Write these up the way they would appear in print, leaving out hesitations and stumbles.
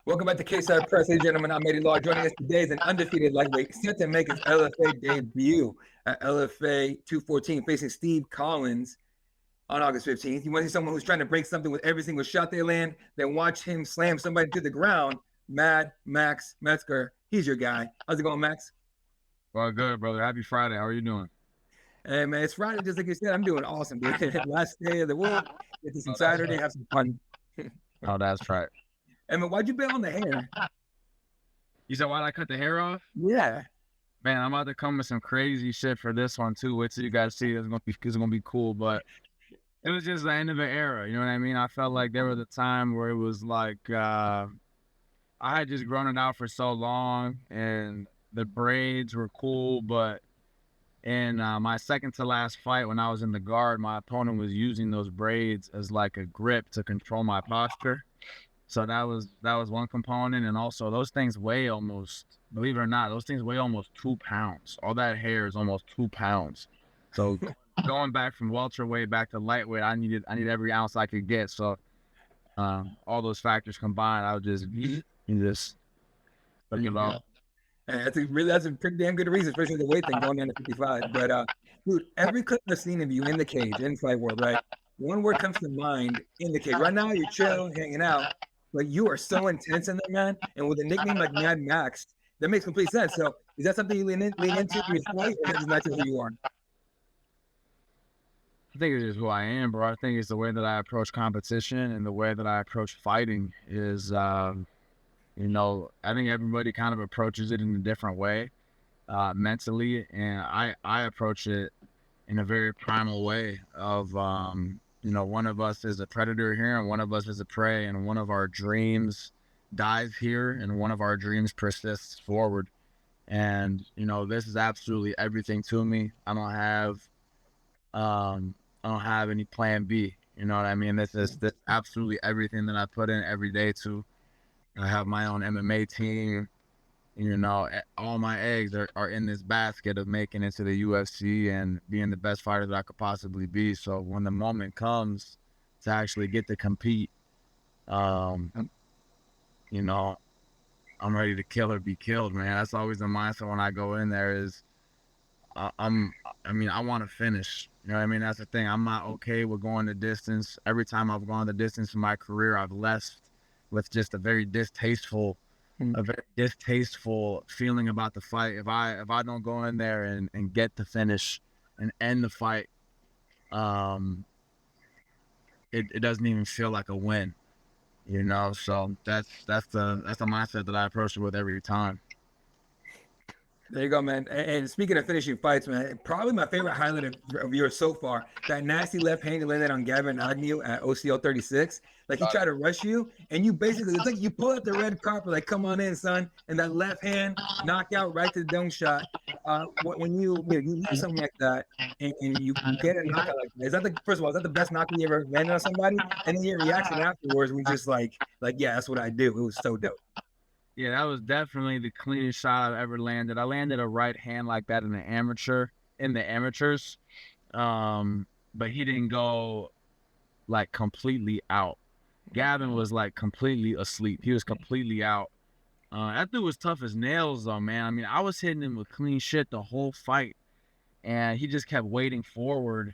Welcome back to K-Side Press, ladies and gentlemen. I'm Eddie Law. Joining us today is an undefeated lightweight set to make his LFA debut at LFA 214, facing Steve Collins on August 15th. You want to see someone who's trying to break something with every single shot they land, then watch him slam somebody to the ground. Mad Max Metzgar. He's your guy. How's it going, Max? Well, good, brother. Happy Friday. How are you doing? Hey, man, it's Friday. Just like you said, I'm doing awesome, dude. Last day of the week. Get to some Saturday, have some fun. Oh, that's right. Hey, man, why'd you bail on the hair? You said, why'd I cut the hair off? Yeah. Man, I'm about to come with some crazy shit for this one, too. Wait till you guys see it. It's gonna be cool, but it was just the end of an era. You know what I mean? I felt like there was a time where it was like I had just grown it out for so long, and the braids were cool, but in my second to last fight, when I was in the guard, my opponent was using those braids as like a grip to control my posture. So that was one component, and also those things weigh almost, believe it or not, those things weigh almost 2 pounds. All that hair is almost 2 pounds. So going back from welterweight back to lightweight, I needed every ounce I could get. So all those factors combined, I would just let me alone. That's a pretty damn good reason, especially the weight thing going down to 55. But dude, every clip I've seen of you in the cage, in fight world, right? One word comes to mind: in the cage. Right now, you're chill, hanging out, but you are so intense in there, man. And with a nickname like Mad Max, that makes complete sense. So, is that something you lean into in your fight, or is that just who you are? I think it's just who I am, bro. I think it's the way that I approach competition and the way that I approach fighting is, I think everybody kind of approaches it in a different way, mentally. And I approach it in a very primal way of, one of us is a predator here and one of us is a prey, and one of our dreams dies here and one of our dreams persists forward. And, this is absolutely everything to me. I don't have any plan B. You know what I mean? This absolutely everything that I put in every day to. I have my own MMA team. All my eggs are in this basket of making it to the UFC and being the best fighter that I could possibly be. So when the moment comes to actually get to compete, I'm ready to kill or be killed, man. That's always the mindset when I go in there is, I want to finish. You know what I mean? That's the thing. I'm not okay with going the distance. Every time I've gone the distance in my career, I've left with just a very distasteful feeling about the fight. If I don't go in there and get the finish and end the fight, it doesn't even feel like a win. So that's the mindset that I approach it with every time. There you go, man. And speaking of finishing fights, man, probably my favorite highlight of yours so far, that nasty left hand you landed on Gavin Agnew at OCL 36. Like, he tried to rush you, and you basically, it's like you pull up the red carpet, like, come on in, son. And that left hand knockout right to the dome shot. When you do something like that, and you get a knockout like that, first of all, is that the best knockout you ever landed on somebody? And then your reaction afterwards was just like, yeah, that's what I do. It was so dope. Yeah, that was definitely the cleanest shot I've ever landed. I landed a right hand like that in the amateurs. But he didn't go like completely out. Gavin was like completely asleep. He was completely out. That dude was tough as nails though, man. I mean, I was hitting him with clean shit the whole fight, and he just kept waiting forward.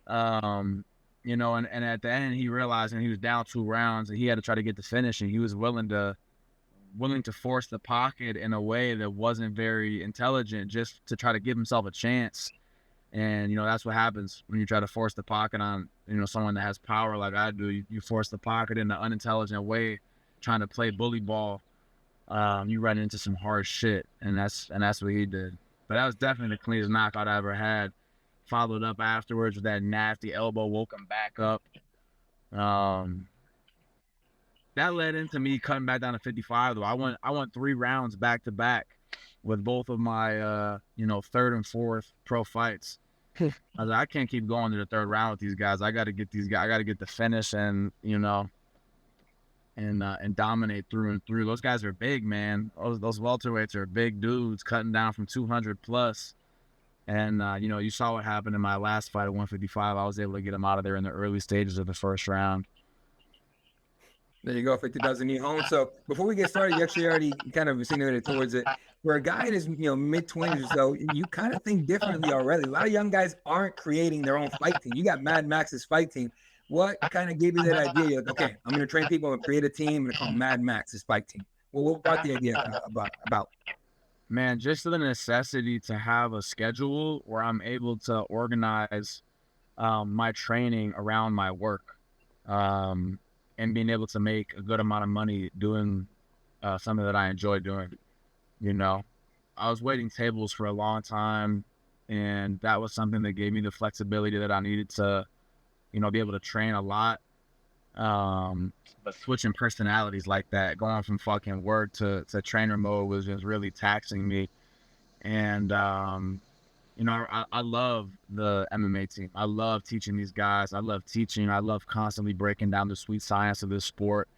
And at the end he realized, and he was down 2 rounds, and he had to try to get the finish, and he was willing to force the pocket in a way that wasn't very intelligent, just to try to give himself a chance. And that's what happens when you try to force the pocket on someone that has power like I do. You force the pocket in an unintelligent way, trying to play bully ball. You run into some hard shit, and that's what he did. But that was definitely the cleanest knockout I ever had. Followed up afterwards with that nasty elbow, woke him back up. That led into me cutting back down to 55 though. I went 3 rounds back to back with both of my third and fourth pro fights. I was like, I can't keep going to the 3rd round with these guys. I got to get these guys. I got to get the finish and dominate through and through. Those guys are big, man. Those welterweights are big dudes cutting down from 200 plus. And you saw what happened in my last fight at 155. I was able to get him out of there in the early stages of the 1st round. There you go, 50,000 new homes. So before we get started, you actually already kind of insinuated towards it. For a guy in his mid-20s or so, you kind of think differently already. A lot of young guys aren't creating their own fight team. You got Mad Max's fight team. What kind of gave you that idea? You're like, okay, I'm going to train people and create a team. I'm going to call Mad Max's fight team. Well, what brought the idea about? Man, just the necessity to have a schedule where I'm able to organize my training around my work. And being able to make a good amount of money doing something that I enjoy doing. I was waiting tables for a long time, and that was something that gave me the flexibility that I needed to, be able to train a lot. But switching personalities like that, going from fucking work to trainer mode was just really taxing me. And I love the MMA team. I love teaching these guys. I love teaching. I love constantly breaking down the sweet science of this sport.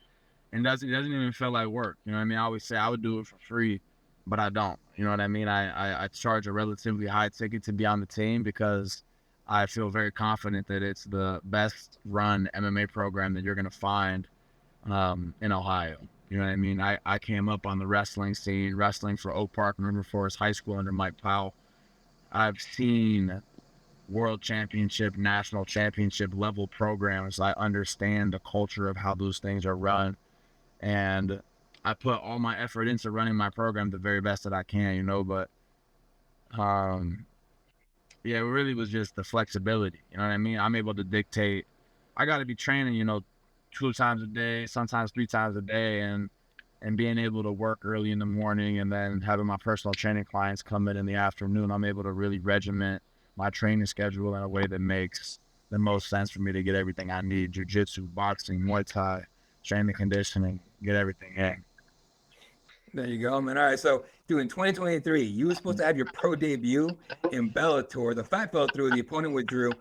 And it doesn't even feel like work. You know what I mean? I always say I would do it for free, but I don't. You know what I mean? I charge a relatively high ticket to be on the team because I feel very confident that it's the best run MMA program that you're going to find in Ohio. You know what I mean? I came up on the wrestling scene, wrestling for Oak Park and River Forest High School under Mike Powell. I've seen world championship, national championship level programs. I understand the culture of how those things are run. And I put all my effort into running my program the very best that I can, but yeah, it really was just the flexibility. You know what I mean? I'm able to dictate. I got to be training, 2 times a day, sometimes 3 times a day, and being able to work early in the morning and then having my personal training clients come in the afternoon. I'm able to really regiment my training schedule in a way that makes the most sense for me to get everything I need: jiu-jitsu, boxing, Muay Thai, strength and conditioning, get everything in. There you go, man. All right, so dude, in 2023, you were supposed to have your pro debut in Bellator. The fight fell through. The opponent withdrew.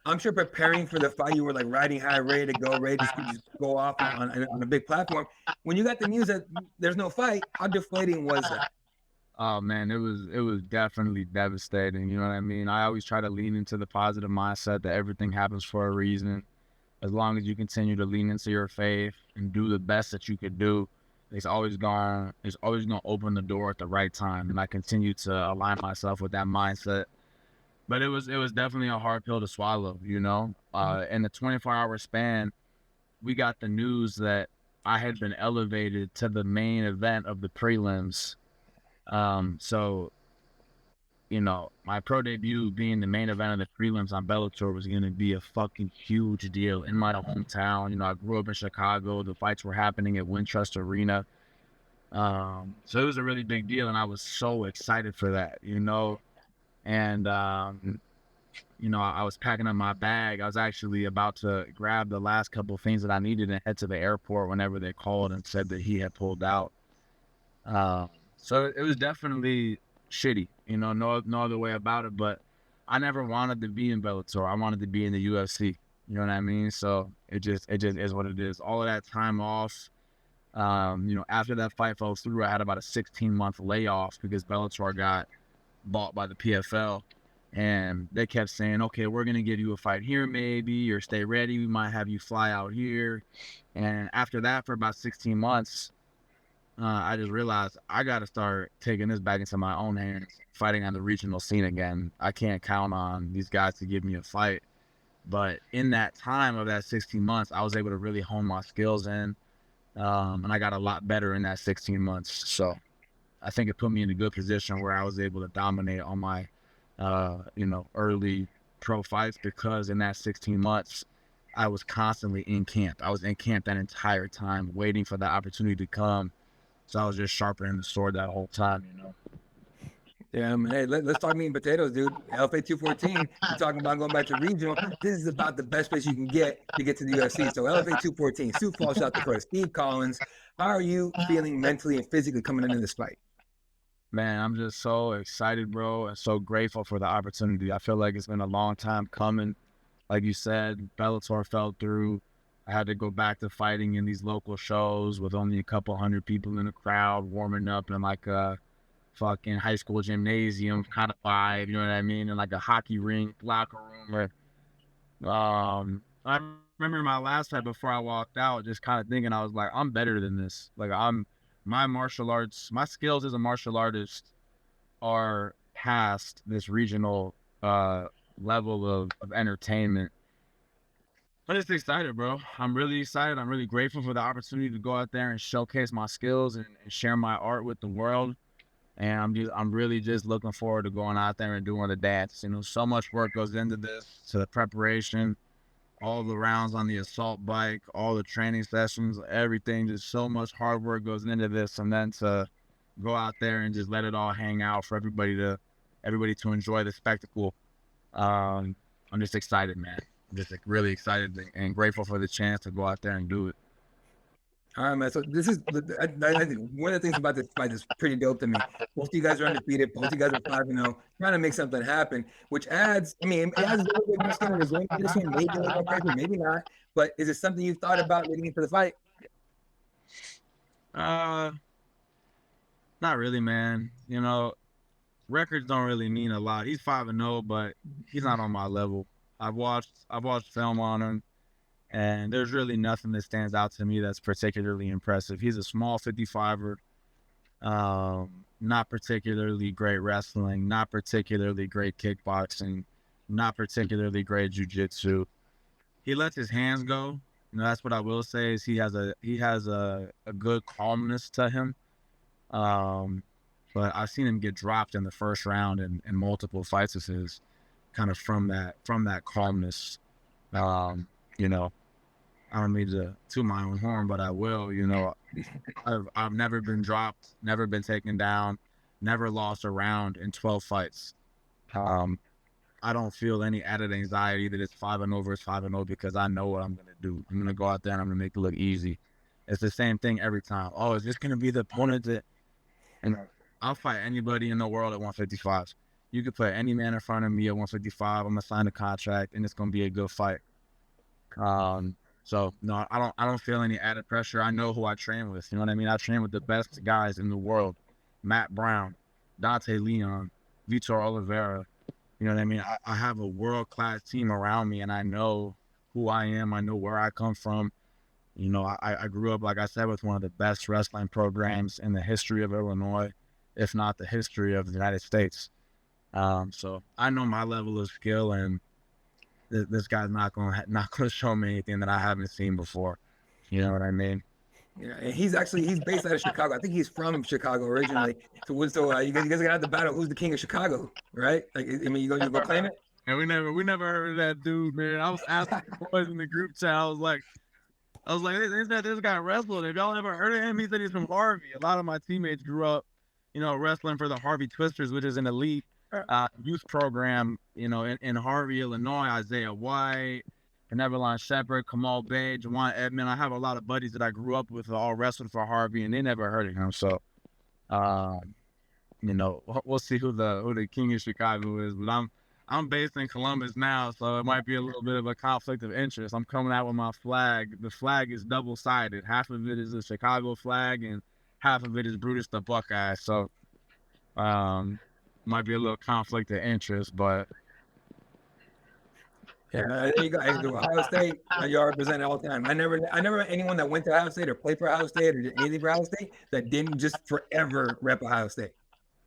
I'm sure preparing for the fight, you were like riding high, ready to go, ready to just go off on a big platform. When you got the news that there's no fight, how deflating was that? Oh man, it was definitely devastating. You know what I mean? I always try to lean into the positive mindset that everything happens for a reason. As long as you continue to lean into your faith and do the best that you could do, it's always gonna open the door at the right time. And I continue to align myself with that mindset. But it was definitely a hard pill to swallow, In the 24-hour span, we got the news that I had been elevated to the main event of the prelims. So, my pro debut being the main event of the prelims on Bellator was going to be a fucking huge deal in my hometown. I grew up in Chicago. The fights were happening at Wintrust Arena. So it was a really big deal, and I was so excited for that, And, I was packing up my bag. I was actually about to grab the last couple of things that I needed and head to the airport whenever they called and said that he had pulled out. So it was definitely shitty, no other way about it. But I never wanted to be in Bellator. I wanted to be in the UFC. You know what I mean? So it just is what it is. All of that time off, after that fight fell through, I had about a 16-month layoff because Bellator got bought by the PFL. And they kept saying, okay, we're going to give you a fight here maybe, or stay ready. We might have you fly out here. And after that, for about 16 months, I just realized I got to start taking this back into my own hands, fighting on the regional scene again. I can't count on these guys to give me a fight. But in that time of that 16 months, I was able to really hone my skills in. And I got a lot better in that 16 months. So I think it put me in a good position where I was able to dominate on my early pro fights, because in that 16 months, I was constantly in camp. I was in camp that entire time, waiting for the opportunity to come. So I was just sharpening the sword that whole time, Yeah, man. Hey, let's talk meat and potatoes, dude. LFA 214, you're talking about going back to regional. This is about the best place you can get to the UFC. So LFA 214, Sioux Falls, South Dakota, Steve Collins. How are you feeling mentally and physically coming into this fight? Man, I'm just so excited, bro, and so grateful for the opportunity. I feel like it's been a long time coming. Like you said, Bellator fell through. I had to go back to fighting in these local shows with only a couple hundred people in the crowd, warming up in like a fucking high school gymnasium kind of vibe, you know what I mean? In like a hockey rink, locker room. I remember my last fight before I walked out, just kind of thinking, I was like, I'm better than this. Like, my martial arts, my skills as a martial artist are past this regional level of entertainment. I'm just excited, bro. I'm really excited. I'm really grateful for the opportunity to go out there and showcase my skills and share my art with the world. And I'm really just looking forward to going out there and doing the dance. You know, so much work goes into this, to the preparation, all the rounds on the assault bike, all the training sessions, everything. Just so much hard work goes into this, and then to go out there and just let it all hang out for everybody to enjoy the spectacle. I'm just excited, man. I'm just like really excited and grateful for the chance to go out there and do it. All right, man. So this is, I think one of the things about this fight is pretty dope to me. Both of you guys are undefeated. Both of you guys are 5-0, trying to make something happen, which adds, I mean, it adds a little bit more skin in the game. This one, maybe a little pressure, maybe not. But is it something you thought about leading into the fight? Not really, man. You know, records don't really mean a lot. He's 5-0, but he's not on my level. I've watched film on him, and there's really nothing that stands out to me that's particularly impressive. He's a small 55er, not particularly great wrestling, not particularly great kickboxing, not particularly great jiu-jitsu. He lets his hands go. You know, that's what I will say, is he has a good calmness to him. But I've seen him get dropped in the first round in multiple fights of his, kind of from that calmness. You know, I don't mean to toot my own horn, but I will. You know, I've never been dropped, never been taken down, never lost a round in 12 fights. I don't feel any added anxiety that it's 5-0 versus 5-0, because I know what I'm gonna do. I'm gonna go out there and I'm gonna make it look easy. It's the same thing every time. Oh, is this gonna be the opponent that? And I'll fight anybody in the world at 155. You could put any man in front of me at 155. I'm gonna sign a contract, and it's gonna be a good fight. So no, I don't feel any added pressure. I know who I train with. You know what I mean? I train with the best guys in the world: Matt Brown, Dante Leon, Vitor Oliveira. You know what I mean? I have a world-class team around me, and I know who I am. I know where I come from. You know, I grew up, like I said, with one of the best wrestling programs in the history of Illinois, if not the history of the United States. So I know my level of skill, and this guy's not gonna show me anything that I haven't seen before. You know what I mean? Yeah, and he's based out of Chicago. I think he's from Chicago originally. So you guys are gonna have to battle who's the king of Chicago, right? Like, I mean, you go claim it. And we never heard of that dude, man. I was asking the boys in the group chat. I was like, this guy wrestled. Have y'all ever heard of him? He said he's from Harvey. A lot of my teammates grew up, you know, wrestling for the Harvey Twisters, which is an elite youth program, you know, in Harvey, Illinois. Isaiah White, Benevolent Shepherd, Kamal Bay, Jawan Edmond. I have a lot of buddies that I grew up with that all wrestled for Harvey, and they never heard of him. So, you know, we'll see who the king of Chicago is. But I'm based in Columbus now, so it might be a little bit of a conflict of interest. I'm coming out with my flag. The flag is double-sided. Half of it is the Chicago flag, and half of it is Brutus the Buckeye. So, might be a little conflict of interest, but yeah, there you go. Ohio State, you represent all the time. I never met anyone that went to Ohio State or played for Ohio State or did anything for Ohio State that didn't just forever rep Ohio State.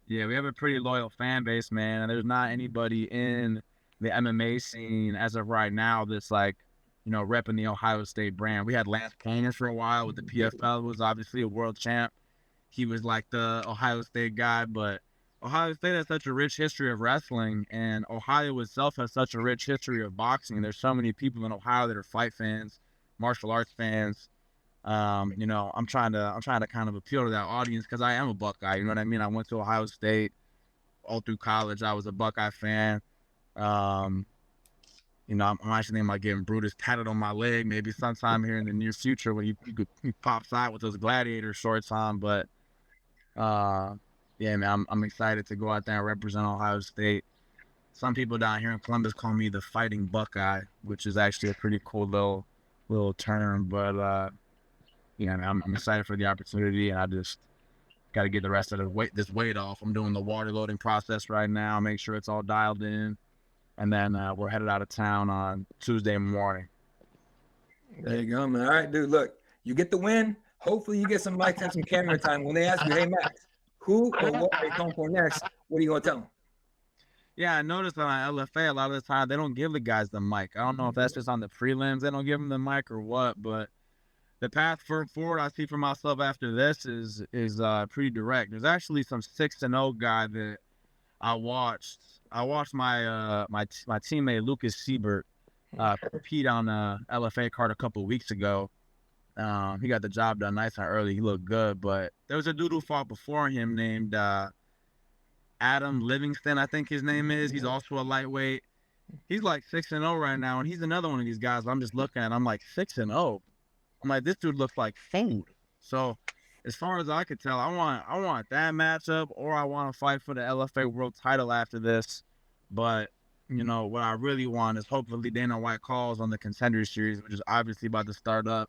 Yeah, we have a pretty loyal fan base, man. And there's not anybody in the MMA scene as of right now that's like, you know, repping the Ohio State brand. We had Lance Palmer for a while with the PFL, was obviously a world champ. He was like the Ohio State guy, but Ohio State has such a rich history of wrestling, and Ohio itself has such a rich history of boxing. There's so many people in Ohio that are fight fans, martial arts fans. You know, I'm trying to kind of appeal to that audience because I am a Buckeye. You know what I mean? I went to Ohio State all through college. I was a Buckeye fan. You know, I'm actually thinking about getting Brutus tatted on my leg maybe sometime here in the near future when he pops out with those gladiator shorts on. But yeah, man, I'm excited to go out there and represent Ohio State. Some people down here in Columbus call me the Fighting Buckeye, which is actually a pretty cool little term. But yeah, man, I'm excited for the opportunity, and I just got to get the rest of this weight off. I'm doing the water loading process right now, make sure it's all dialed in, and then we're headed out of town on Tuesday morning. There you go, man. All right, dude. Look, you get the win. Hopefully, you get some mics and some camera time. When they ask you, "Hey, Max, who or what are you going for next?" What are you gonna tell them? Yeah, I noticed on LFA a lot of the time they don't give the guys the mic. I don't know if that's just on the prelims they don't give them the mic or what, but the path forward I see for myself after this is pretty direct. There's actually some 6-0 guy that I watched. I watched my teammate Lucas Siebert compete on a LFA card a couple weeks ago. He got the job done nice and early. He looked good, but there was a dude who fought before him named Adam Livingston, I think his name is. He's also a lightweight. He's like 6-0 right now, and he's another one of these guys. I'm just looking at. I'm like 6-0. I'm like, this dude looks like food. So, as far as I could tell, I want that matchup, or I want to fight for the LFA world title after this. But what I really want is hopefully Dana White calls on the Contender Series, which is obviously about to start up.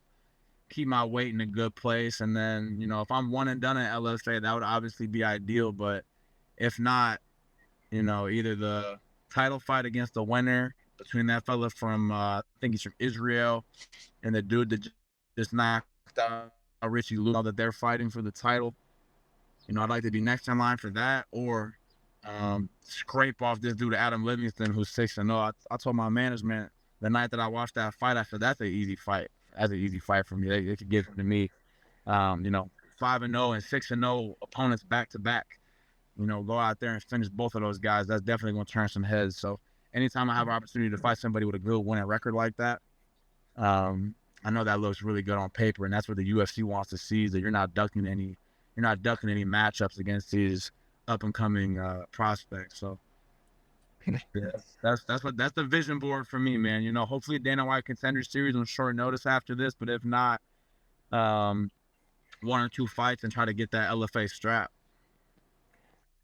Keep my weight in a good place, and then if I'm one and done at LFA, that would obviously be ideal. But if not, either the title fight against the winner between that fella from I think he's from Israel and the dude that just knocked out Richie Lou, that they're fighting for the title. I'd like to be next in line for that, or scrape off this dude Adam Livingston who's 6-0. I told my management the night that I watched that fight, I said that's an easy fight. That's an easy fight for me. They could give it to me. 5-0 and 6-0 opponents back to back. Go out there and finish both of those guys. That's definitely going to turn some heads. So anytime I have an opportunity to fight somebody with a good winning record like that, I know that looks really good on paper, and that's what the UFC wants to see, is that you're not ducking any matchups against these up and coming prospects. So yeah, that's the vision board for me, man. Hopefully Dana White Contender Series on short notice after this, but if not, 1 or 2 fights and try to get that LFA strap.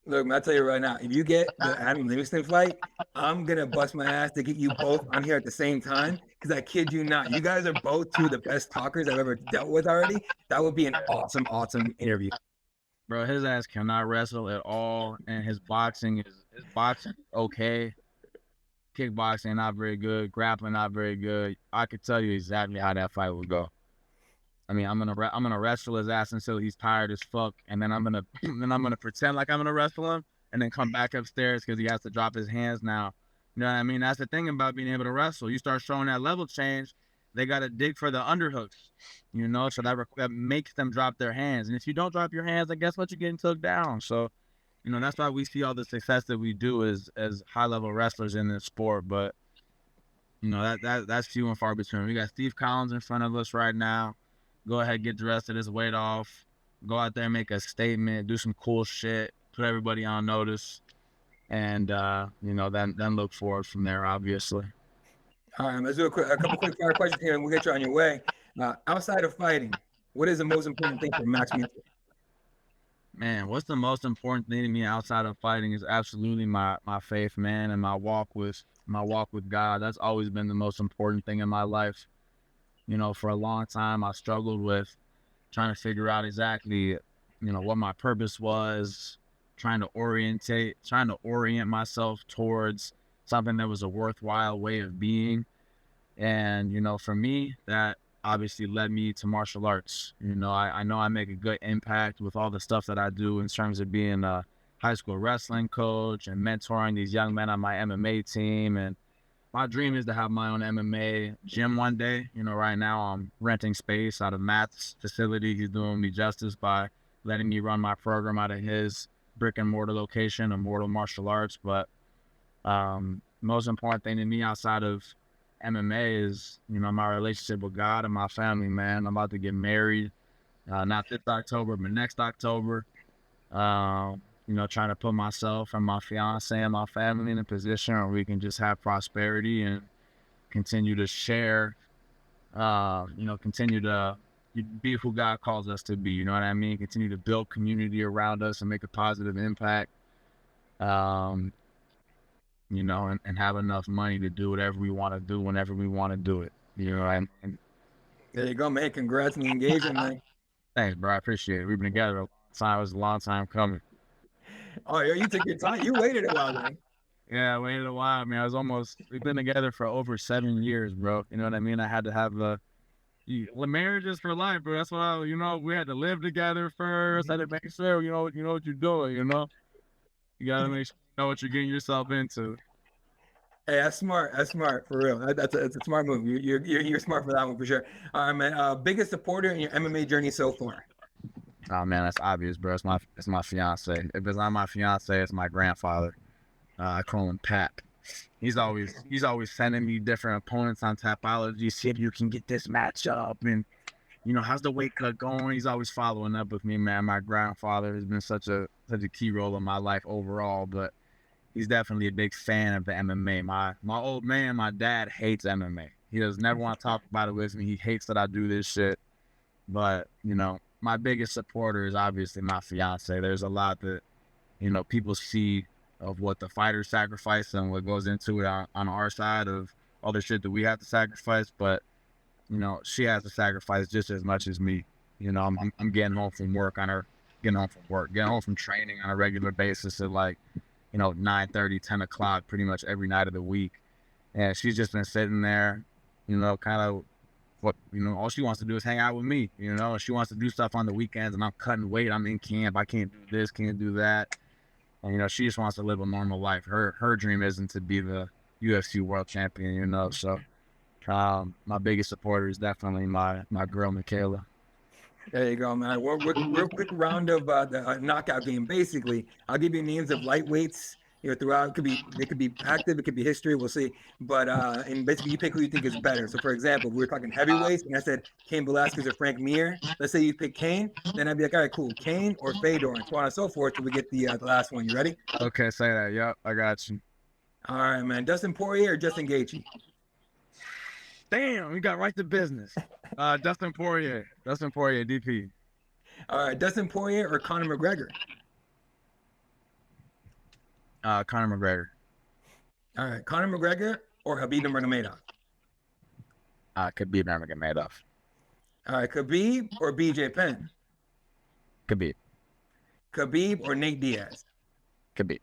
Look, man, I'll tell you right now, if you get the Adam Livingston fight, I'm gonna bust my ass to get you both on here at the same time. Because I kid you not, you guys are both two of the best talkers I've ever dealt with already. That would be an awesome, awesome interview. Bro, his ass cannot wrestle at all, and his boxing okay. Kickboxing not very good, grappling not very good. I could tell you exactly how that fight would go. I mean, I'm gonna wrestle his ass until he's tired as fuck, and then I'm gonna pretend like I'm gonna wrestle him, and then come back upstairs because he has to drop his hands now. You know what I mean? That's the thing about being able to wrestle. You start showing that level change, they gotta dig for the underhooks. So that makes them drop their hands. And if you don't drop your hands, then guess what? You're getting took down. So, that's why we see all the success that we do as high level wrestlers in this sport. But that's few and far between. We got Steve Collins in front of us right now. Go ahead, get the rest of this weight off. Go out there, make a statement, do some cool shit, put everybody on notice, and then look forward from there. Obviously. All right, let's do a couple quick fire questions here, and we'll get you on your way. Outside of fighting, what is the most important thing for Max Metzgar? Man, what's the most important thing to me outside of fighting is absolutely my faith, man, and my walk with God. That's always been the most important thing in my life. For a long time, I struggled with trying to figure out exactly, what my purpose was, trying to orient myself towards something that was a worthwhile way of being. And, for me, that obviously led me to martial arts. I know I make a good impact with all the stuff that I do in terms of being a high school wrestling coach and mentoring these young men on my MMA team. And my dream is to have my own MMA gym one day. Right now I'm renting space out of Matt's facility. He's doing me justice by letting me run my program out of his brick and mortar location, Immortal Martial Arts. But most important thing to me outside of MMA is, my relationship with God and my family, man. I'm about to get married, not this October, but next October. Trying to put myself and my fiance and my family in a position where we can just have prosperity and continue to share, continue to be who God calls us to be. You know what I mean? Continue to build community around us and make a positive impact. And have enough money to do whatever we want to do whenever we want to do it. And There you go, man. Congrats on the engagement, man. thanks, bro. I appreciate it. We've been together a long time. It was a long time coming. Oh, yo, you took your time. You waited a while, man. Yeah, I waited a while, man. We've been together for over 7 years, bro. You know what I mean? I had to have marriage is for life, bro. That's why, we had to live together first. I had to make sure, you know what you're doing, You got to make sure you know what you're getting yourself into. Hey, that's smart. That's smart for real. That's a smart move. You're smart for that one for sure. All right, man. Biggest supporter in your MMA journey so far? Oh man, that's obvious, bro. It's my fiance. If it's not my fiance, it's my grandfather. I call him Pat. He's always sending me different opponents on Tapology. See if you can get this matchup, and how's the weight cut going. He's always following up with me, man. My grandfather has been such a key role in my life overall, but he's definitely a big fan of the MMA. My old man, my dad, hates MMA. He does never want to talk about it with me. He hates that I do this shit. But my biggest supporter is obviously my fiance. There's a lot that people see of what the fighters sacrifice and what goes into it on our side of all the shit that we have to sacrifice, but she has to sacrifice just as much as me. I'm getting home from work getting home from training on a regular basis at 9:30, 10 o'clock pretty much every night of the week, and she's just been sitting there kind of all she wants to do is hang out with me, and she wants to do stuff on the weekends, and I'm cutting weight, I'm in camp, I can't do this, can't do that. And, she just wants to live a normal life. Her dream isn't to be the UFC world champion, So my biggest supporter is definitely my girl, Michaela. There you go, man. Real quick round of the knockout game. Basically, I'll give you names of lightweights throughout. It could be active, it could be history. We'll see. But and basically, you pick who you think is better. So, for example, we were talking heavyweights, and I said Cain Velasquez or Frank Mir. Let's say you pick Cain, then I'd be like, all right, cool, Cain or Fedor, and so on and so forth till we get the last one. You ready? Okay, say that. Yep, I got you. All right, man. Dustin Poirier or Justin Gaethje? Damn, we got right to business. Dustin Poirier, DP. All right, Dustin Poirier or Conor McGregor? Conor McGregor. All right, Conor McGregor or Khabib Nurmagomedov? Khabib Nurmagomedov. All right, Khabib or BJ Penn? Khabib. Khabib or Nate Diaz? Khabib.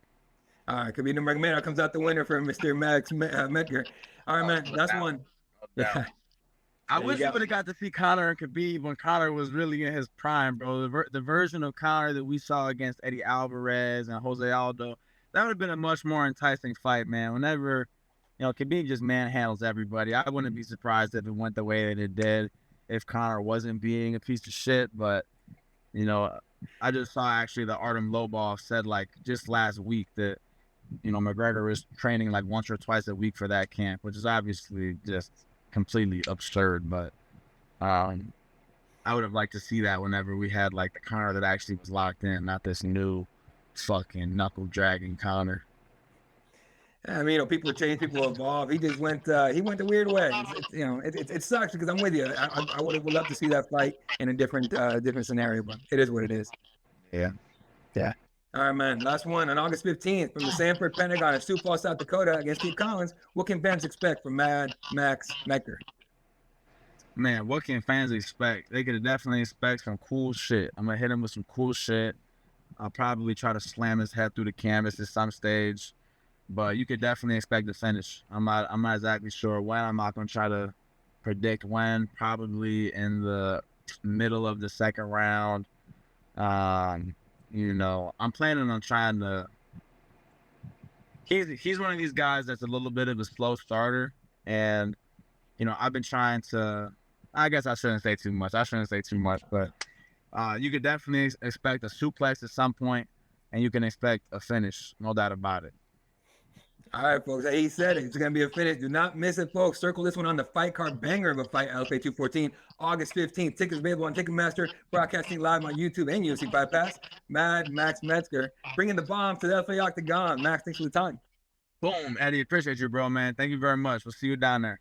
All right, Khabib Nurmagomedov comes out the winner for Mr. Max Metzgar. All right, man, last one. Yeah. I wish we would have got to see Conor and Khabib when Conor was really in his prime, bro. The version of Conor that we saw against Eddie Alvarez and Jose Aldo, that would have been a much more enticing fight, man. Whenever, Khabib just manhandles everybody. I wouldn't be surprised if it went the way that it did if Conor wasn't being a piece of shit. But, I just saw actually that Artem Lobov said just last week that, McGregor is training once or twice a week for that camp, which is obviously just completely absurd. But I would have liked to see that whenever we had the Conor that actually was locked in, not this new fucking knuckle dragging Conor. I mean, people change, people evolve. He just went the weird way. It sucks because I'm with you. I would love to see that fight in a different scenario, but it is what it is. Yeah. All right, man. Last one on August 15th from the Sanford Pentagon in Sioux Falls, South Dakota against Steve Collins. What can fans expect from Mad Max Metzgar? Man, what can fans expect? They could definitely expect some cool shit. I'm going to hit him with some cool shit. I'll probably try to slam his head through the canvas at some stage. But you could definitely expect the finish. I'm not exactly sure when. I'm not going to try to predict when. Probably in the middle of the second round. I'm planning on trying to. He's one of these guys that's a little bit of a slow starter, and I've been trying to. I guess I shouldn't say too much. But you could definitely expect a suplex at some point, and you can expect a finish, no doubt about it. All right, folks. He said it. It's going to be a finish. Do not miss it, folks. Circle this one on the fight card banger of a fight, LFA 214, August 15th. Tickets available on Ticketmaster, broadcasting live on YouTube and UFC Fight Pass. Mad Max Metzgar, bringing the bomb to the LFA Octagon. Max, thanks for the time. Boom, Eddie. Appreciate you, bro, man. Thank you very much. We'll see you down there.